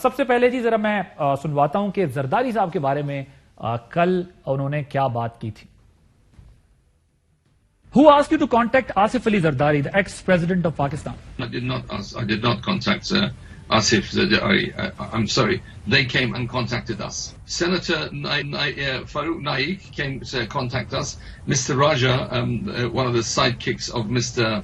سب سے پہلے جی ذرا میں سنواتا ہوں کہ زرداری صاحب کے بارے میں کل انہوں نے کیا بات کی تھی. Who asked you to contact Asif Ali Zardari, the ex-president of Pakistan? I did not contact Asif Zardari. I'm sorry. They came and contacted us. Senator Farouk Naik came to contact us. Mr. Raja, one of the sidekicks of Mr.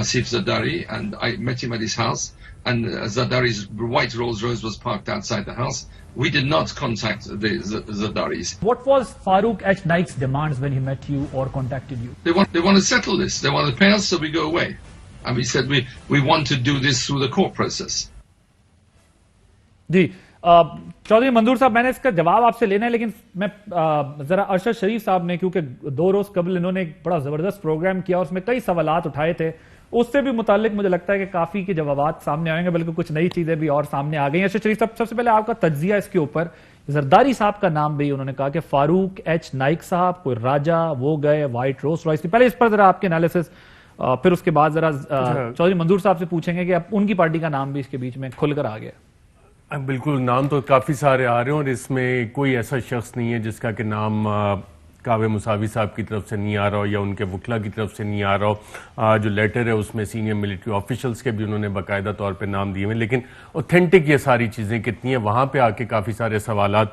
Asif Zardari, and I met him at his house. And Zardari's white Rolls Royce was parked outside the house. We did not contact the Zardaris. What was Farouk H. Naik's demands when he met you or contacted you? They want to settle this. They want to pay us so we go away. And we said we want to do this through the court process. جی چودھری منظور صاحب میں نے اس کا جواب آپ سے لینا ہے لیکن میں ذرا ارشد شریف صاحب نے کیونکہ 2 روز قبل انہوں نے ایک بڑا زبردست پروگرام کیا اور اس میں کئی سوالات اٹھائے تھے اس سے بھی متعلق مجھے لگتا ہے کہ کافی کے جوابات سامنے آئیں گے بلکہ کچھ نئی چیزیں بھی اور سامنے آ گئی ہیں. ارشد شریف صاحب سب سے پہلے آپ کا تجزیہ اس کے اوپر زرداری صاحب کا نام بھی انہوں نے کہا کہ فاروق ایچ نائک صاحب کوئی راجا وہ گئے وائٹ روز رائس پہلے اس پر ذرا آپ کے انالیسس پھر اس کے بعد ذرا چودھری منظور صاحب سے پوچھیں گے کہ اب ان کی پارٹی کا نام بھی اس کے بیچ میں کھل کر آ گیا. بالکل نام تو کافی سارے آ رہے ہیں اور اس میں کوئی ایسا شخص نہیں ہے جس کا کہ نام کعبہ مساوی صاحب کی طرف سے نہیں آ رہا ہو یا ان کے وکلا کی طرف سے نہیں آ رہا ہو. جو لیٹر ہے اس میں سینئر ملٹری آفیشلز کے بھی انہوں نے باقاعدہ طور پہ نام دیے ہوئے لیکن اوتھینٹک یہ ساری چیزیں کتنی ہیں وہاں پہ آ کے کافی سارے سوالات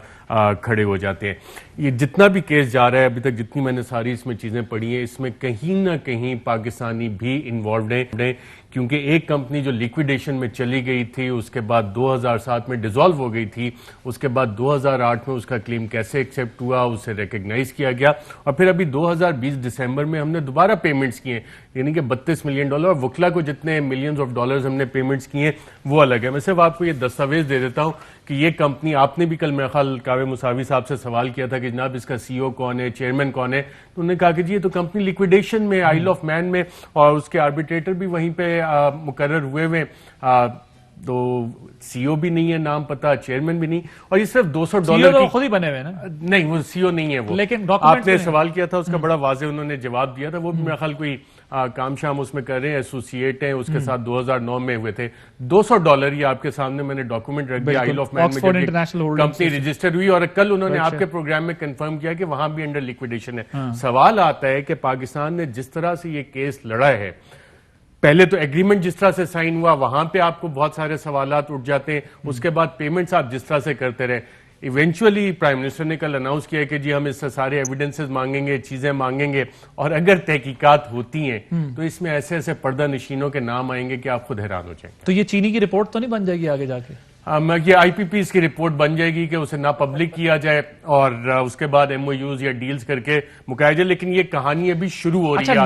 کھڑے ہو جاتے ہیں. یہ جتنا بھی کیس جا رہا ہے ابھی تک جتنی میں نے ساری اس میں چیزیں پڑھی ہیں اس میں کہیں نہ کہیں پاکستانی بھی انوالوڈ ہیں کیونکہ ایک کمپنی جو لیکویڈیشن میں چلی گئی تھی اس کے بعد 2007 میں ڈیزالو ہو گئی تھی اس کے بعد 2008 میں اس کا کلیم کیسے ایکسیپٹ ہوا اسے ریکگنائز کیا گیا اور پھر ابھی 2020 دسمبر میں ہم نے دوبارہ پیمنٹس کیے یعنی کہ $32 ملین اور وکلا کو جتنے ملینز آف ڈالرز ہم نے پیمنٹس کیے ہیں وہ الگ ہے. میں صرف آپ کو یہ دستاویز دے دیتا ہوں کہ یہ کمپنی آپ نے بھی کل میرا خیال کعبہ مساوی صاحب سے سوال کیا تھا کہ جناب اس کا سی او کون ہے چیئرمین کون ہے تو انہوں نے کہا کہ جی یہ تو کمپنی لیکویڈیشن میں آئل آف مین میں اور اس کے آربیٹریٹر بھی وہیں پہ مقرر ہوئے ہوئے تو سی او بھی نہیں ہے نام پتا چیئرمین بھی نہیں اور یہ صرف $200 کی خود ہی بنے ہوئے نا نہیں وہ سی او نہیں ہے وہ لیکن آپ نے سوال کیا تھا اس کا بڑا واضح انہوں نے جواب دیا تھا وہ بھی میرا خیال کوئی کام شام اس میں کر رہے ہیں ایسوسیٹ ہیں اس کے ساتھ 2009 میں ہوئے تھے $200 یہ آپ کے سامنے میں نے ڈاکومنٹ رکھ دیا آئل آف مین میں کمپنی رجسٹر ہوئی اور کل انہوں نے آپ کے پروگرام میں کنفرم کیا کہ وہاں بھی انڈر لیکویڈیشن ہے. سوال آتا ہے کہ پاکستان نے جس طرح سے یہ کیس لڑا ہے پہلے تو ایگریمنٹ جس طرح سے سائن ہوا وہاں پہ آپ کو بہت سارے سوالات اٹھ جاتے ہیں اس کے بعد پیمنٹس آپ جس طرح سے کرتے رہے ایونچولی پرائم منسٹر نے کل اناؤنس کیا کہ جی ہم اس سے سارے ایویڈنسز مانگیں گے چیزیں مانگیں گے اور اگر تحقیقات ہوتی ہیں تو اس میں ایسے ایسے پردہ نشینوں کے نام آئیں گے کہ آپ خود حیران ہو جائیں گے. تو یہ چینی کی رپورٹ تو نہیں بن جائے گی آگے جا کے یہ آئی پی پیز کی رپورٹ بن جائے گی کہ اسے نہ پبلک کیا جائے اور اس کے بعد ایم او یوز یا ڈیلز کر کے مکایا جائے لیکن یہ کہانی ابھی شروع ہو رہی ہے.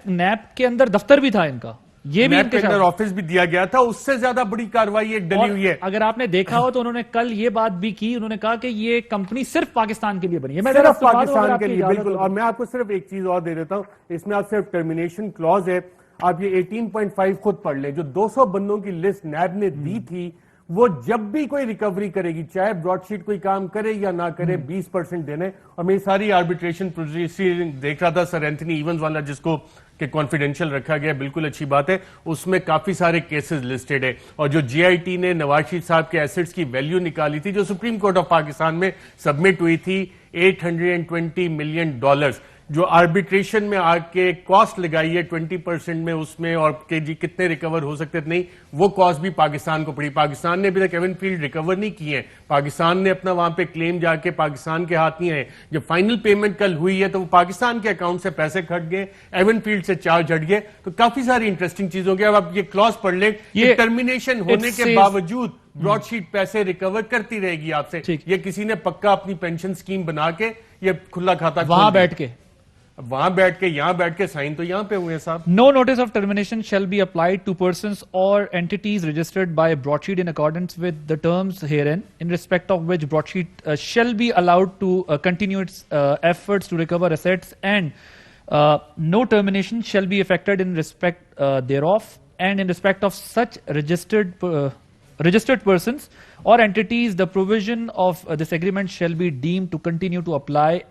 نیب کے اندر دفتر بھی تھا ان کا یہ بھی نیب کے اندر آفس بھی دیا گیا تھا اس سے زیادہ بڑی کاروائی ایک ڈلی ہوئی ہے. اگر آپ نے دیکھا ہو تو انہوں نے کل یہ بات بھی کی انہوں نے کہا کہ یہ کمپنی صرف پاکستان کے لیے بنی ہے صرف پاکستان کے لیے بالکل. اور میں آپ کو صرف ایک چیز اور دے دیتا ہوں اس میں آپ صرف ٹرمینیشن کلوز ہے آپ یہ 18.5 خود پڑھ لیں جو 200 بندوں کی لسٹ نیب نے دی تھی وہ جب بھی کوئی ریکوری کرے گی چاہے براڈ شیٹ کوئی کام کرے یا نہ کرے 20% دینے. اور میں ساری آربیٹریشن پروسیڈنگ دیکھ رہا تھا سر اینتھنی ایونز والا جس کو کہ کانفیڈینشیل رکھا گیا بالکل اچھی بات ہے اس میں کافی سارے کیسز لسٹڈ ہے اور جو جے آئی ٹی نے نواز شریف صاحب کے ایسٹس کی ویلیو نکالی تھی جو سپریم کورٹ آف پاکستان میں سبمٹ ہوئی تھی $820 ملین جو آربیٹریشن میں آ کے کاسٹ لگائی ہے 20% میں اس میں اور کہ جی کتنے ریکور ہو سکتے نہیں وہ کاسٹ بھی پاکستان کو پڑی. پاکستان نے ابھی تک ایون فیلڈ ریکور نہیں کی ہے پاکستان نے اپنا وہاں پہ کلیم جا کے پاکستان کے ہاتھ نہیں ہے. جب فائنل پیمنٹ کل ہوئی ہے تو وہ پاکستان کے اکاؤنٹ سے پیسے کھٹ گئے ایون فیلڈ سے چارج ہٹ گئے تو کافی ساری انٹرسٹنگ چیزوں کے اب آپ یہ کلاس پڑھ لیں یہ ٹرمینیشن ہونے کے باوجود براڈ شیٹ پیسے ریکور کرتی رہے گی آپ سے. یہ کسی نے پکا اپنی پینشن سکیم بنا کے یہ کھلا کھاتا وہاں بیٹھ کے یہاں بیٹھ کے سائن تو یہاں پہ ہوئے صاحب. No notice of termination shall be applied to persons or entities registered by broadsheet in accordance with the terms herein, in respect of which broadsheet shall be allowed to continue its efforts to recover assets, and no termination shall be effected in respect thereof, and in respect of such registered registered persons or entities, the provision of this agreement shall be deemed to continue to apply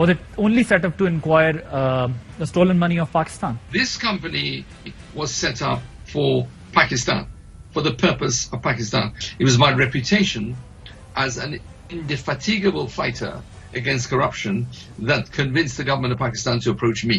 Was it only set up to inquire the stolen money of Pakistan? This company was set up for Pakistan, for the purpose of Pakistan. It was my reputation as an indefatigable fighter against corruption that convinced the government of Pakistan to approach me.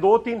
2-3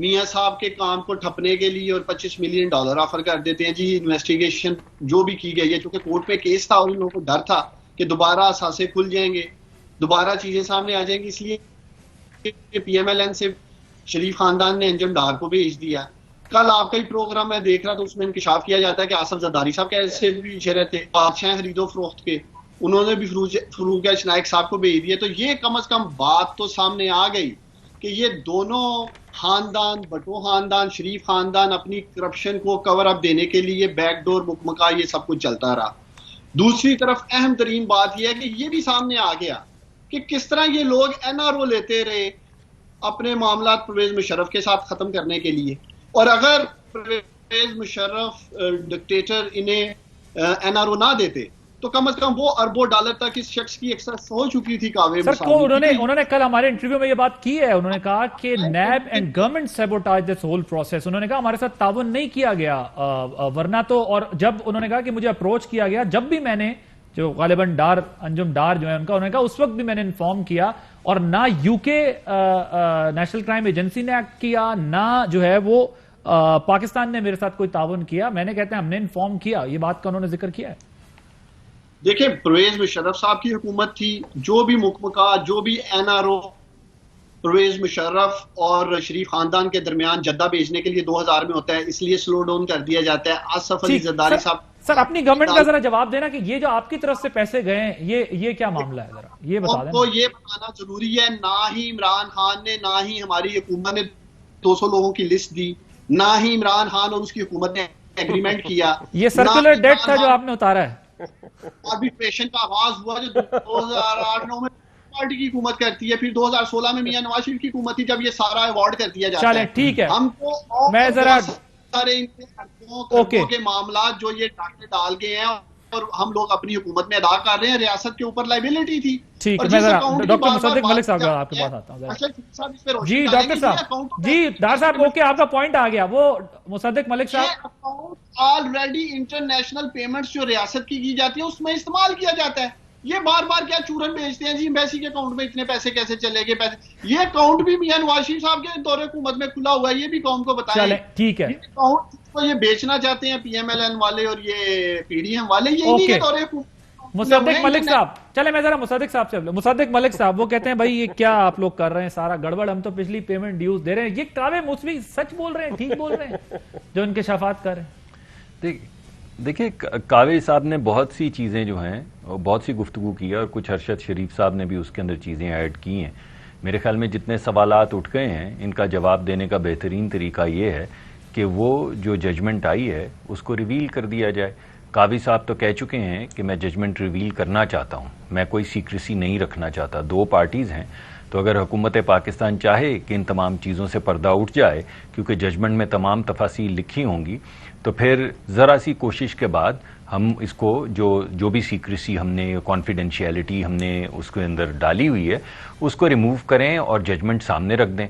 میاں صاحب کے کام کو ٹھپنے کے لیے اور $25 million offer کر دیتے ہیں. جی انویسٹیگیشن جو بھی کی گئی ہے, چونکہ کورٹ میں کیس تھا اور ان لوگوں کو ڈر تھا کہ دوبارہ اثاثے کھل جائیں گے, دوبارہ چیزیں سامنے آ جائیں گی, اس لیے پی ایم ایل این سے شریف خاندان نے انجم ڈار کو بھیج دیا. کل آپ کا ہی پروگرام میں دیکھ رہا تھا, اس میں انکشاف کیا جاتا ہے کہ آصف زرداری صاحب کیسے بھی پیچھے رہتے, بادشاہ خرید و فروخت کے, انہوں نے بھی فروغ اشنائک صاحب کو بھیج دیا. تو یہ کم از کم بات تو سامنے آ گئی کہ یہ دونوں خاندان, بٹو خاندان, شریف خاندان اپنی کرپشن کو کور اپ دینے کے لیے بیک ڈور مکمکا یہ سب کچھ چلتا رہا. دوسری طرف اہم ترین بات یہ ہے کہ یہ بھی سامنے آ گیا کہ کس طرح یہ لوگ این آر او لیتے رہے اپنے معاملات پرویز مشرف کے ساتھ ختم کرنے کے لیے, اور اگر پرویز مشرف ڈکٹیٹر انہیں این آر او نہ دیتے تو کم از کم وہ اربوں ڈالر تک اس شخص کی ایکسس ہو چکی تھی. کاوے سر کو انہوں نے کل ہمارے انٹرویو میں یہ بات کی ہے, انہوں نے کہا کہ NAB and government sabotage this whole process, انہوں نے کہا ہمارے ساتھ تعاون نہیں کیا گیا ورنہ تو, اور جب انہوں نے کہا کہ مجھے اپروچ کیا گیا, جب بھی میں نے جو غالباً انجم ڈار جو ہے ان کا, انہوں نے کہا اس وقت بھی میں نے انفارم کیا, اور نہ یو کے نیشنل کرائم ایجنسی نے ایکٹ کیا, نہ جو ہے وہ پاکستان نے میرے ساتھ کوئی تعاون کیا. میں نے کہتے ہیں ہم نے انفارم کیا, یہ بات کا انہوں نے ذکر کیا ہے. دیکھیں پرویز مشرف صاحب کی حکومت تھی, جو بھی مکمکا, جو بھی N R O Pervez Musharraf اور شریف خاندان کے درمیان جدہ بھیجنے کے لیے 2000 میں ہوتا ہے, اس لیے سلو ڈاؤن کر دیا جاتا ہے. آصف علی زرداری صاحب سر اپنی گورنمنٹ کا ذرا جواب دینا کہ یہ جو آپ کی طرف سے پیسے گئے ہیں یہ کیا معاملہ ہے, ذرا یہ بتا دیں. تو یہ بتانا ضروری ہے, نہ ہی عمران خان نے, نہ ہی ہماری حکومت نے 200 لوگوں کی لسٹ دی, نہ ہی عمران خان اور اس کی حکومت نے ایگریمنٹ کیا. یہ سرکولر ڈیٹ تھا جو آپ نے اتارا ہے. آربیٹریشن کا آغاز ہوا جو 2008-9 میں پارٹی کی حکومت کرتی ہے, پھر 2016 میں میاں نواز شریف کی حکومت تھی جب یہ سارا ایوارڈ کر دیا جاتا ہے. چلیں ٹھیک ہے, ہم کو میں ذرا سارے ان کے معاملات جو یہ ڈال گئے ہیں اور ہم لوگ اپنی حکومت میں ادا کر رہے ہیں, ریاست کے اوپر لائبلٹی تھی. ٹھیک ہے, میں ذرا ڈاکٹر مصدق ملک صاحب آپ کے پاس آتا ہوں. جی ڈاکٹر صاحب, جی ڈاکٹر صاحب اوکے, آپ کا پوائنٹ آ گیا. وہ مصدق ملک صاحب, آلریڈی انٹرنیشنل پیمنٹس جو ریاست کی جاتی ہیں اس میں استعمال کیا جاتا ہے. یہ بار بار کیا چورن بھیجتے ہیں, جی ایمبیسی کے اکاؤنٹ میں اتنے پیسے کیسے چلے گئے پیسے, یہ اکاؤنٹ بھی میاں نواز شریف صاحب کے دور حکومت میں کھلا ہوا ہے, یہ بھی قوم کو بتائیں. ٹھیک ہے, تو یہ بیچنا چاہتے ہیں پی ایم ایل این والے اور یہ پی ڈی ایم والے, یہ نہیں دور حکومت. مصدق ملک صاحب, چلے میں ذرا مصدق صاحب سے, مصدق ملک صاحب وہ کہتے ہیں بھائی یہ کیا آپ لوگ کر رہے ہیں, سارا گڑبڑ, ہم تو پچھلی پیمنٹ ڈیوز دے رہے ہیں. یہ کاوے موسوی سچ بول رہے ہیں, ٹھیک بول رہے ہیں جو ان کے شفاعت کر رہے ہیں. دیکھیں کاوے صاحب نے بہت سی چیزیں جو ہیں بہت سی گفتگو کی ہے, اور کچھ ارشد شریف صاحب نے بھی اس کے اندر چیزیں ایڈ کی ہیں. میرے خیال میں جتنے سوالات اٹھ گئے ہیں ان کا جواب دینے کا بہترین طریقہ یہ ہے کہ وہ جو ججمنٹ آئی ہے اس کو ریویل کر دیا جائے. کاوی صاحب تو کہہ چکے ہیں کہ میں ججمنٹ ریویل کرنا چاہتا ہوں, میں کوئی سیکریسی نہیں رکھنا چاہتا. دو پارٹیز ہیں, تو اگر حکومت پاکستان چاہے کہ ان تمام چیزوں سے پردہ اٹھ جائے کیونکہ ججمنٹ میں تمام تفاصیل لکھی ہوں گی, تو پھر ذرا سی کوشش کے بعد ہم اس کو جو بھی سیکریسی ہم نے, کانفیڈینشیلٹی ہم نے اس کے اندر ڈالی ہوئی ہے اس کو ریموو کریں اور ججمنٹ سامنے رکھ دیں.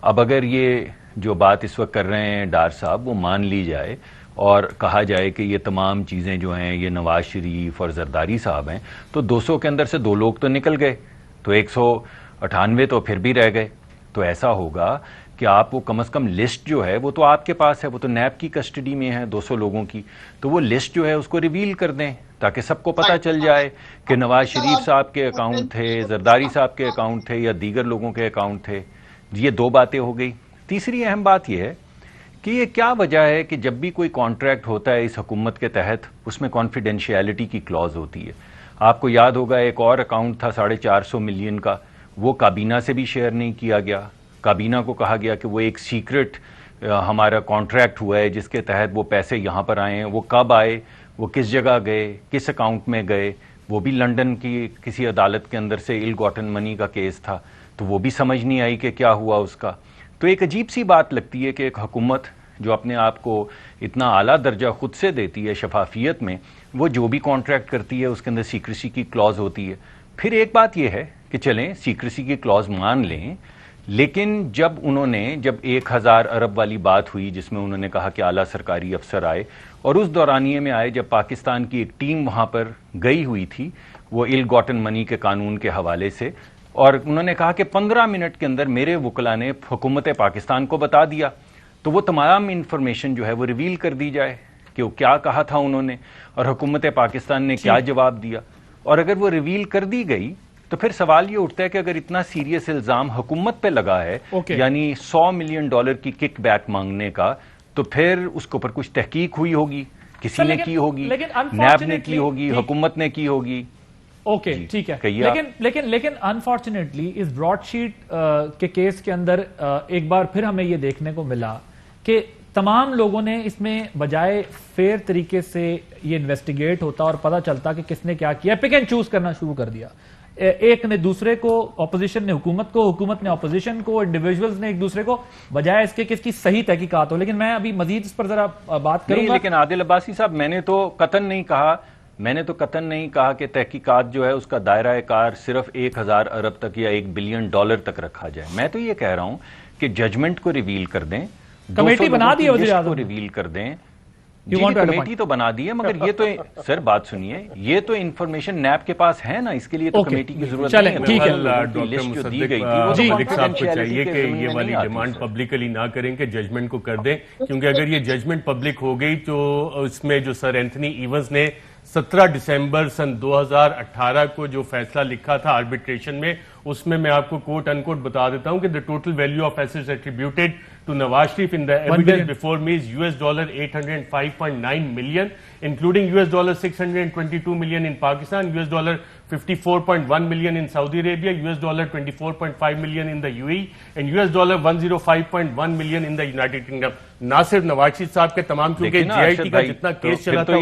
اب اگر یہ جو بات اس وقت کر رہے ہیں ڈار صاحب وہ مان لی جائے اور کہا جائے کہ یہ تمام چیزیں جو ہیں یہ نواز شریف اور زرداری صاحب ہیں, تو 200 کے اندر سے 2 لوگ تو نکل گئے, تو 198 تو پھر بھی رہ گئے. تو ایسا ہوگا کہ آپ وہ کم از کم لسٹ جو ہے وہ تو آپ کے پاس ہے, وہ تو نیب کی کسٹڈی میں ہے 200 لوگوں کی, تو وہ لسٹ جو ہے اس کو ریویل کر دیں تاکہ سب کو پتہ چل جائے کہ نواز شریف صاحب کے اکاؤنٹ تھے, زرداری صاحب کے اکاؤنٹ تھے یا دیگر لوگوں کے اکاؤنٹ تھے. یہ 2 باتیں ہو گئی. تیسری اہم بات یہ ہے کہ یہ کیا وجہ ہے کہ جب بھی کوئی کانٹریکٹ ہوتا ہے اس حکومت کے تحت اس میں کانفیڈینشیلٹی کی کلوز ہوتی ہے. آپ کو یاد ہوگا ایک اور اکاؤنٹ تھا 450 ملین کا, وہ کابینہ سے بھی شیئر نہیں کیا گیا. کابینہ کو کہا گیا کہ وہ ایک سیکرٹ ہمارا کانٹریکٹ ہوا ہے جس کے تحت وہ پیسے یہاں پر آئے ہیں, وہ کب آئے, وہ کس جگہ گئے, کس اکاؤنٹ میں گئے, وہ بھی لنڈن کی کسی عدالت کے اندر سے ایل گاٹن منی کا کیس تھا, تو وہ بھی سمجھ نہیں آئی کہ کیا ہوا اس کا. تو ایک عجیب سی بات لگتی ہے کہ ایک حکومت جو اپنے آپ کو اتنا اعلیٰ درجہ خود سے دیتی ہے شفافیت میں, وہ جو بھی کانٹریکٹ کرتی ہے اس کے اندر سیکریسی کی کلوز ہوتی ہے. پھر ایک بات یہ ہے کہ چلیں سیکریسی کی کلوز مان لیں, لیکن جب 1000 ارب والی بات ہوئی جس میں انہوں نے کہا کہ اعلیٰ سرکاری افسر آئے, اور اس دورانیے میں آئے جب پاکستان کی ایک ٹیم وہاں پر گئی ہوئی تھی وہ ایل گاٹن منی کے قانون کے حوالے سے, اور انہوں نے کہا کہ 15 منٹ کے اندر میرے وکلا نے حکومت پاکستان کو بتا دیا، تو وہ تمام انفارمیشن جو ہے وہ ریویل کر دی جائے کہ وہ کیا کہا تھا انہوں نے اور حکومت پاکستان نے کیا جواب دیا. اور اگر وہ ریویل کر دی گئی تو پھر سوال یہ اٹھتا ہے کہ اگر اتنا سیریس الزام حکومت پہ لگا ہے، یعنی $100 ملین کی کک بیک مانگنے کا، تو پھر اس کے اوپر کچھ تحقیق ہوئی ہوگی، کسی نے کی ہوگی، نیب نے کی ہوگی، حکومت نے کی ہوگی. اوکے ٹھیک ہے، لیکن انفارچونیٹلی اس براڈ شیٹ کے کیس کے اندر ایک بار پھر ہمیں یہ دیکھنے کو ملا کہ تمام لوگوں نے اس میں بجائے فیئر طریقے سے یہ انویسٹیگیٹ ہوتا اور پتہ چلتا کہ کس نے کیا کیا، پک اینڈ چوز کرنا شروع کر دیا. ایک نے دوسرے کو، اپوزیشن نے حکومت کو، حکومت نے اپوزیشن کو، انڈیویجولز نے ایک دوسرے کو، بجائے اس کے کس کی صحیح تحقیقات ہو. لیکن میں ابھی مزید اس پر ذرا بات کروں گا. لیکن عادل عباسی صاحب، میں نے تو قطعاً نہیں کہا کہ تحقیقات جو ہے اس کا دائرہ کار صرف 1000 ارب تک یا $1 بلین تک رکھا جائے. میں تو یہ کہہ رہا ہوں کہ ججمنٹ کو ریویل کر دیں، کمیٹی بنا دی ہے وزیر اعظم کو ریویل کر دیں. کمیٹی تو بنا دی ہے، مگر یہ تو سر بات سنیے، یہ تو انفارمیشن نیب کے پاس ہے نا، اس کے لیے تو کمیٹی کی ضرورت نہیں ہے. ٹھیک ہے، ڈاکٹر مصدق صاحب کو چاہیے کہ یہ والی ڈیمانڈ پبلکلی نہ کریں کہ ججمنٹ کو کر دیں، کیونکہ اگر یہ ججمنٹ پبلک ہو گئی تو اس میں جو سر اینتھنی ایونز نے 17 دسمبر سن 2018 کو جو فیصلہ لکھا تھا آربیٹریشن میں، اس میں آپ کو کوٹ ان کوٹ بتا دیتا ہوں کہ the total value of assets attributed to Nawaz Sharif in the evidence before me is $805.9 million, including $622 million in Pakistan, $54.1 million in Saudi Arabia, $24.5 million in the UAE, and $105.1 million in the United Kingdom. نہ صرف نواز شریف صاحب کے تمام، کیونکہ جے I T کا جتنا case چلا تھا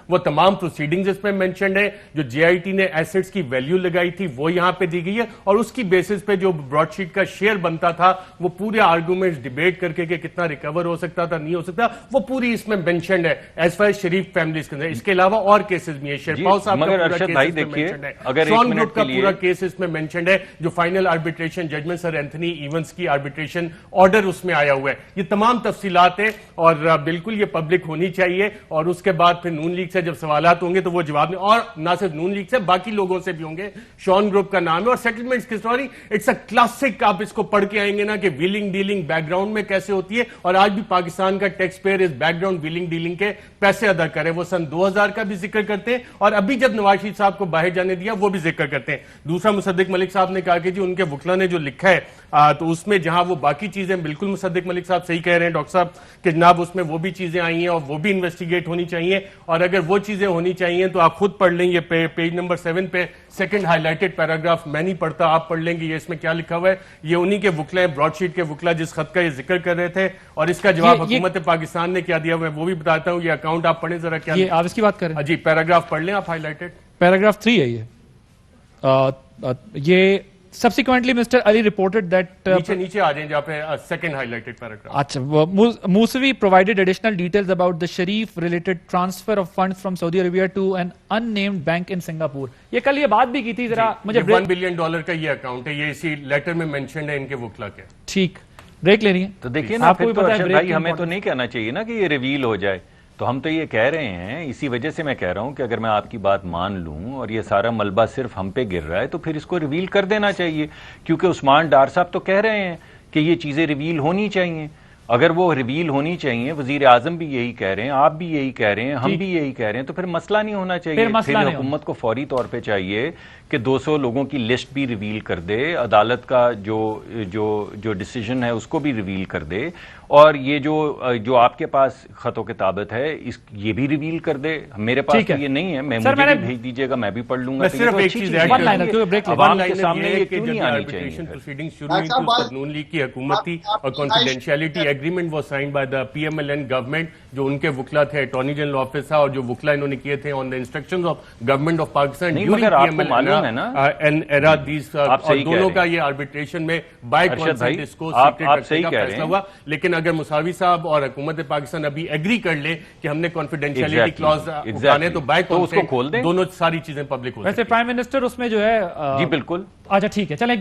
وہ تمام پروسیڈنگز اس میں مینشنڈ ہے، جو جے آئی ٹی نے ایسٹس کی ویلیو لگائی تھی وہ یہاں پہ دی گئی ہے، اور اس کی بیسس پہ جو براڈ شیٹ کا شیئر بنتا تھا وہ پورے آرگومنٹس ڈیبیٹ کر کے کہ کتنا ریکور ہو سکتا تھا نہیں ہو سکتا، وہ پوری اس میں مینشنڈ ہے ایز فار شریف فیملیز کے اندر. اس کے علاوہ اور کیسز بھی ہیں، شیرپاؤ صاحب کا پورا کیس اس میں مینشنڈ ہے، شان گروپ کا پورا کیس اس میں مینشنڈ ہے، جو فائنل آربیٹریشن ججمنٹ سر اینتھنی ایونز کی آربیٹریشن آرڈر اس میں آیا ہوا ہے. یہ تمام تفصیلات ہیں اور بالکل یہ پبلک ہونی چاہیے، اور اس کے بعد پھر نون لیگ سے جب سوالات ہوں گے تو وہ جواب دیں، اور نہ صرف نون لیگ سے باقی لوگوں سے بھی ہوں گے. شان گروپ کا نام ہے اور سیٹلمنٹس کی سٹوری اٹس اے کلاسک، آپ اس کو پڑھ کے آئیں گے نا کہ ویلنگ ڈیلنگ بیک گراؤنڈ میں کیسے ہوتی ہے، اور آج بھی پاکستان کا ٹیکس پیئر اس بیک گراؤنڈ ویلنگ ڈیلنگ کے پیسے ادا کرے. وہ سن 2000 کا بھی ذکر کرتے ہیں اور ابھی جب نواز شریف صاحب کو باہر جانے دیا وہ بھی ذکر کرتے ہیں. دوسرا مصدق ملک صاحب نے کہا کہ جی ان کے وکلا نے جو لکھا ہے تو اس میں جہاں وہ باقی چیزیں، بالکل مصدق ملک صاحب صحیح کہہ رہے ہیں ڈاکٹر صاحب کہ جناب اس میں وہ بھی چیزیں آئی ہیں اور وہ بھی انویسٹیگیٹ ہونی چاہیے، اور اگر وہ چیزیں ہونی چاہیے تو آپ خود پڑھ لیں. یہ پیج نمبر 7 پہ سیکنڈ ہائی لائٹڈ پیراگراف، میں نہیں پڑھتا آپ پڑھ لیں گے یہ اس میں کیا لکھا ہوا ہے. یہ انہی کے وکلا ہیں، براڈ شیٹ کے وکلا جس خط کا یہ ذکر کر رہے تھے، اور اس کا جواب حکومت پاکستان نے کیا دیا میں وہ بھی بتاتا ہوں. یہ اکاؤنٹ آپ پڑھیں ذرا، کیا آپ اس کی بات کریں. جی پیراگراف پڑھ لیں آپ ہائی لائٹڈ. پیراگراف 3 ہے یہ subsequently Mr. Ali reported that نیچے آ جائیں جہاں پہ second highlighted paragraph. اچھا Musavi provided additional details about the Sharif related transfer of funds from Saudi Arabia to an unnamed bank in Singapore. یہ کل یہ بات بھی کی تھی، ذرا مجھے $1 بلین کا یہ اکاؤنٹ ہے، یہ اسی لیٹر میں مینشنڈ ہے ان کے وکلا کے. ٹھیک، بریک لینی ہے تو دیکھیے نا، پھر تو ارشد بھائی ہمیں تو نہیں کہنا چاہیے نا کہ یہ ریویل ہو جائے، تو ہم تو یہ کہہ رہے ہیں، اسی وجہ سے میں کہہ رہا ہوں کہ اگر میں آپ کی بات مان لوں اور یہ سارا ملبہ صرف ہم پہ گر رہا ہے تو پھر اس کو ریویل کر دینا چاہیے، کیونکہ عثمان ڈار صاحب تو کہہ رہے ہیں کہ یہ چیزیں ریویل ہونی چاہیے. اگر وہ ریویل ہونی چاہیے، وزیر اعظم بھی یہی کہہ رہے ہیں، آپ بھی یہی کہہ رہے ہیں، ہم بھی یہی کہہ رہے ہیں، تو پھر مسئلہ نہیں ہونا چاہیے. پھر حکومت کو فوری طور پہ چاہیے کہ 200 لوگوں کی لسٹ بھی ریویل کر دے، عدالت کا جو ڈیسیجن ہے اس کو بھی ریویل کر دے، اور یہ جو آپ کے پاس خط و کتابت ہے یہ بھی ریویل کر دے. میرے پاس یہ نہیں ہے، مجھے بھی بھیج دیجیے گا، میں بھی پڑھ لوں گا. صرف ایک چیز عوام کے سامنے یہ کیوں نہیں آنی چاہیے. پروسیڈنگ شروع ہوئی تو نون لیگ کی حکومت تھی اور confidentiality agreement was signed by the P M L N government, جو ان کے وکلا تھے اٹارنی جنرل آفس تھا، اور جو وکلا انہوں نے کیے تھے on the instructions of government of Pakistan during P M L N era these, اور دونوں کا یہ آربیٹریشن میں بائی کانسنٹ اس کو سیکریٹ رکھنے کا فیصلہ ہوا. لیکن اگر مساوی صاحب اور حکومت پاکستان ابھی ایگری کر لے کہ ہم نے کانفیڈینشیلٹی کلاز اٹھانے تو بائی کانسنٹ دونوں ساری چیزیں پبلک ہو. ویسے پرائم منسٹر اس میں جو ہے جی بالکل. اچھا ٹھیک ہے، چلیں.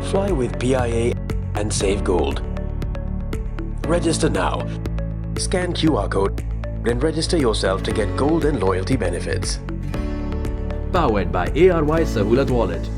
Fly with PIA and save gold. Register now. Scan QR code and register yourself to get gold and loyalty benefits. Powered by ARY Sahulat Wallet.